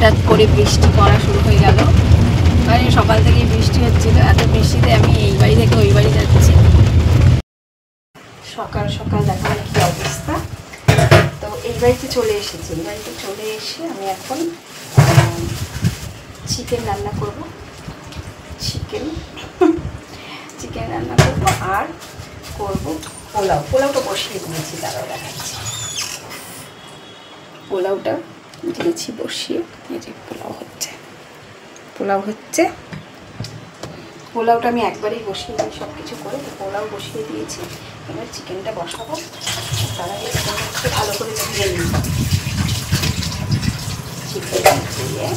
হঠাৎ করে বৃষ্টি পড়া শুরু হয়ে গেল। মানে সকাল থেকেই বৃষ্টি হচ্ছিল, এত বৃষ্টিতে আমি এই বাড়ি থেকে ওই বাড়ি যাচ্ছি। সকাল সকাল দেখা যায় কী অবস্থা। তো এই বাড়িতে চলে এসেছি। এই বাড়িতে চলে এসে আমি এখন চিকেন রান্না করব। চিকেন রান্না করবো আর করব পোলাওটা বসিয়ে দিয়েছি, তারাও দেখাচ্ছি। পোলাওটা দিয়েছি বসিয়ে, এই যে পোলাও হচ্ছে। পোলাওটা আমি একবারেই বসিয়ে দিই সব কিছু করে, তো পোলাও বসিয়ে দিয়েছি। এবার চিকেনটা বসাবো, তার আগে চিকেনটা ভালো করে ধুয়ে নিই। চিকেন ধুয়ে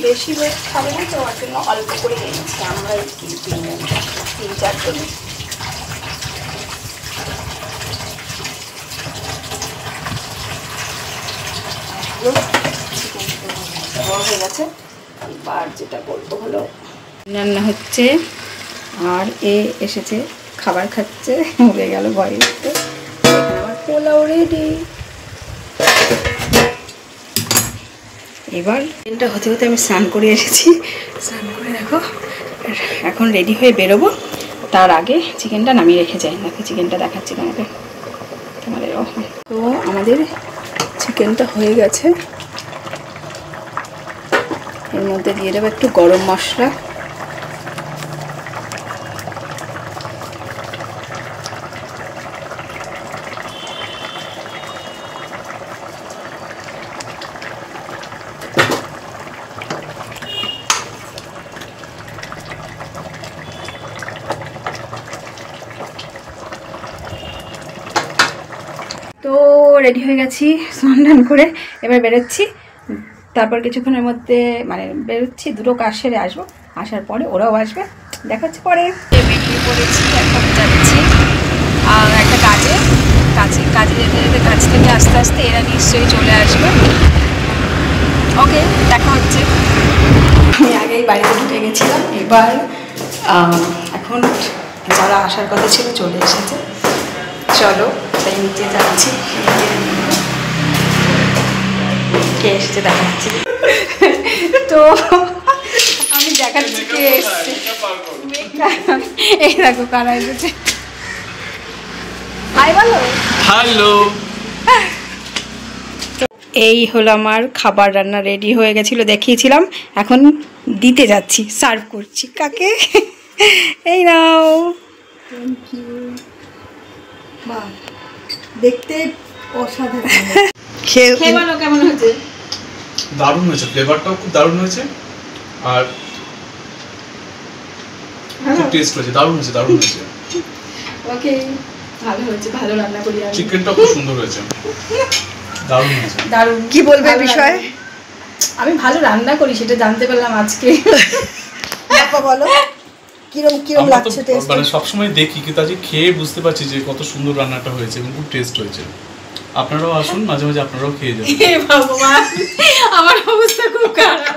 বেশি লোক খাবে না, তো ওর জন্য অল্প করে এনেছি আমরা, এই 3-4 জন। বড় হয়ে গেছে। এবার যেটা বলবো হলো রান্না হচ্ছে, আর এসেছে খাবার খাচ্ছে, উড়ে গেল ভয়ে উঠতে। আমার পোলাও রেডি। এবার চিকেনটা হতে হতে আমি স্নান করে এসেছি। স্নান করে দেখো এখন রেডি হয়ে বেরোবো। তার আগে চিকেনটা নামিয়ে রেখে যাই, নাকি চিকেনটা দেখাচ্ছি তোমাকে। তো আমাদের চিকেনটা হয়ে গেছে। এর মধ্যে দিয়ে দেবো একটু গরম মশলা, তো রেডি হয়ে গেছি স্নান করে। এবার বেরোচ্ছি, তারপর কিছুক্ষণের মধ্যে মানে বেরোচ্ছি, দুটো কাজ সেরে আসবো। আসার পরে ওরাও আসবে, দেখাচ্ছি পরে। বেরিয়ে পড়েছি, এখন যাচ্ছি আর একটা কাজে যেতে যেতে কাজ থেকে আস্তে আস্তে এরা নিশ্চয়ই চলে আসবে। ওকে, দেখা হচ্ছে। আমি আগেই বাড়িতে ঢুকে গেছিলাম, এবার এখন যারা আসার কথা ছিল চলে এসেছে। চলো তাই নিচে যাচ্ছি, কে এসেছে দেখাচ্ছি। তো আমি দেখাচ্ছি কে এসছে। এই দেখো কারা এসেছে। হাই বলো। হ্যালো। এই হলো আমার খাবার রান্না রেডি হয়ে গেছিল, দেখিয়েছিলাম। এখন দিতে যাচ্ছি, সার্ভ করছি। কাকে? এই নাও। Thank you. বাহ, দেখতে অসাধারণ। খেয়ে বলো কেমন হয়েছে। দারুণ হয়েছে, ফ্লেভারটাও খুব দারুণ হয়েছে, আর খুব টেস্ট হয়েছে। দারুণ হয়েছে। ওকে, ভালো হয়েছে, ভালো রান্না করি আমি। চিকেনটাও খুব সুন্দর হয়েছে, দারুণ হয়েছে। দারুণ। কি বলবে বিষয়? আমি ভালো রান্না করি, সেটা জানতে পারলাম আজকে। আপা বলো কিরম লাগছে টেস্ট? মানে সবসময় দেখি, কিন্তু আজকে খেয়ে বুঝতে পারছি যে কত সুন্দর রান্নাটা হয়েছে এবং খুব টেস্ট হয়েছে। আপনারাও আসুন, মাঝে মাঝে আপনারাও খেয়ে যাবেন। হে ভগবান, আমার অবস্থা খুব খারাপ।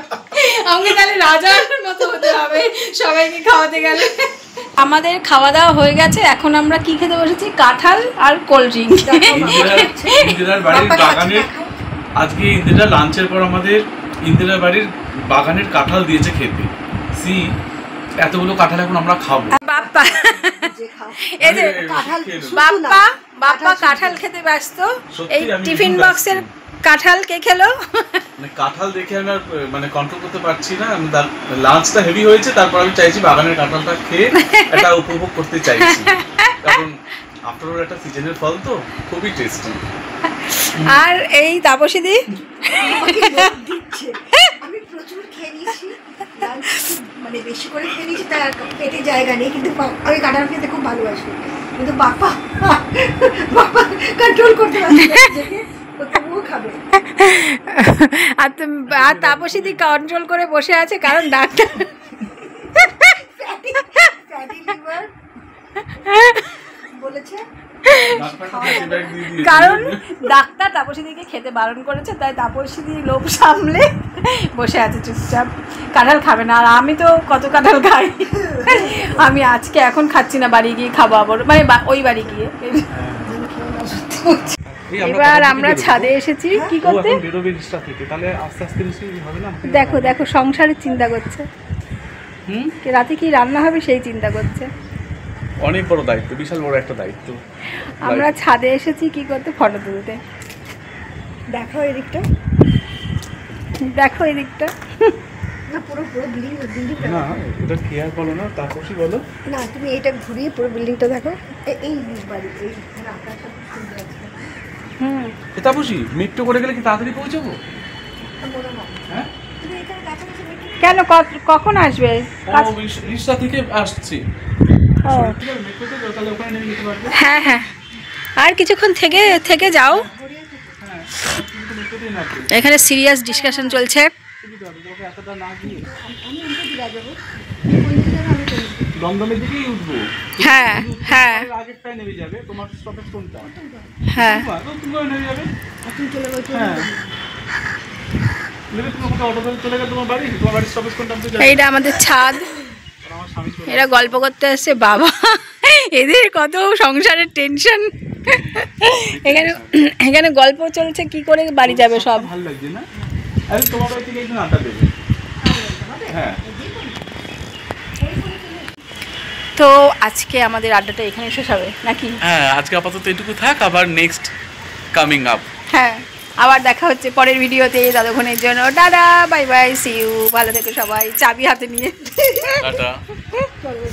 আমাকে তাহলে রাজার মতো হতে হবে সবাইকে খাওয়াতে গেলে। আমাদের খাওয়া দাওয়া হয়ে গেছে, এখন আমরা কি খেতে বসেছি? কাঁঠাল আর কোল্ড ড্রিঙ্ক। ইন্দিরার বাড়ির বাগানের, আজকে ইন্দিরা লাঞ্চের পর আমাদের ইন্দিরার বাড়ির বাগানের কাঁঠাল দিয়েছে খেতে। এতগুলো কাঁঠাল এখন আমরা খাবো। বাপ্পা এই যে বাপ্পা কাঁঠাল খেতে ব্যস্ত। এই টিফিন বক্সের কাঁঠাল কে খেলো? কাঁঠাল দেখে আমি আর মানে কন্ট্রোল করতে পারছি না। লাঞ্চটা হেভি হয়েছে, তারপর আমি চাইছি বাগানের কাঁঠালটা খেয়ে এটা উপভোগ করতে চাইছি, কারণ আফটার অল একটা সিজনের ফল তো খুবই টেস্টি। আর এই তাপসীদি আমি প্রচুর খেয়ে নিয়েছি, মানে বেশি করে খেয়ে নিয়েছি, তার পেটে জায়গা নেই। কিন্তু আমি কাঁঠাল খেতে খুব ভালোবাসি, কিন্তু বাপ্পা কন্ট্রোল করতে পারছে না, তবুও খাবে। আর তাপসীদি কন্ট্রোল করে বসে আছে, কারণ ডাক্তার বলেছে, কারণ ডাক্তার তাপসীদিকে খেতে বারণ করেছে, তাই তাপসীদি লোভ সামলে বসে আছে চুপচাপ, কাঁঠাল খাবে না। আর আমি তো কত কাঁঠাল খাই। আমি আজকে এখন খাচ্ছি না, বাড়ি গিয়ে খাবো আবার, মানে ওই বাড়ি গিয়ে। এবার আমরা ছাদে এসেছি কি করতে? বেরোবে রিক্সা থেকে, তাহলে আস্তে আস্তে নিশ্চয়ই হবে না। দেখো দেখো সংসারের চিন্তা করছে, রাতে কি রান্না হবে সেই চিন্তা করছে। অনেক বড় দায়িত্ব, বিশাল বড় একটা দায়িত্ব। আমরা ছাদে এসেছি কি করতে? ফটো তুলতে। দেখো এদিকটা, দেখো এদিকটা। না পুরো পুরো বিল্ডিং না এটা কেয়ার বলো না, তাপসী বলো না, তুমি এইটা ঘুরিয়ে পুরো বিল্ডিংটা দেখো। এই বাড়ি এই আকাশটা খুব সুন্দর আছে। তাপসী, মেট্রো করে গেলে কি তাড়াতাড়ি পৌঁছাবো? মনে হয় হ্যাঁ, তুমি এখানে দেখো না, তুমি কেন কখন আসবে? রিক্সা থেকে আসছি। ও মেট্রোতে তাহলে ওখানে নেমে যেতে পারবে। হ্যাঁ হ্যাঁ, আর কিছুক্ষণ থেকে যাও। হ্যাঁ, মেট্রোতেই নামবে। এখানে সিরিয়াস ডিসকাশন চলছে। তোমাকে এতটা না গিয়ে আমি উল্টো দিকে যাবো, কোন দিকে যাবো আমি কোন দিকে। দমদমের দিকেই উঠবো। হ্যাঁ হ্যাঁ আগেরটাই নেমে যাবে, তোমার স্টপেজ কোনটা? হ্যাঁ, তুমিও নেমে যাবে। আর তুমি চলে যাবো, হ্যাঁ, নেমে তুমি আমাকে অটো ধরে চলে গেলে তোমার বাড়ির স্টপেজ কোনটা? আমি তো জানি। এইটা আমাদের ছাদ। আমার স্বামী চলে এরা গল্প করতে আসছে, বাবা এদের কত সংসারের টেনশন। এখানে এখানে গল্প চলছে, কি করে বাড়ি যাবে সব। ভালো লাগছে না? আরে তোমার বাড়ি থেকে একজন আড্ডা দেবে। হ্যাঁ, তো আজকে আমাদের আড্ডাটা এখানে শেষ হবে নাকি? হ্যাঁ, আজকে আপাতত এটুকু থাক, আবার নেক্সট কামিং আপ। হ্যাঁ, আবার দেখা হচ্ছে পরের ভিডিওতে। ততক্ষণের জন্য tata, bye bye, see you. ভালো থেকো সবাই, চাবি হাতে নিয়ে। টাটা। চলো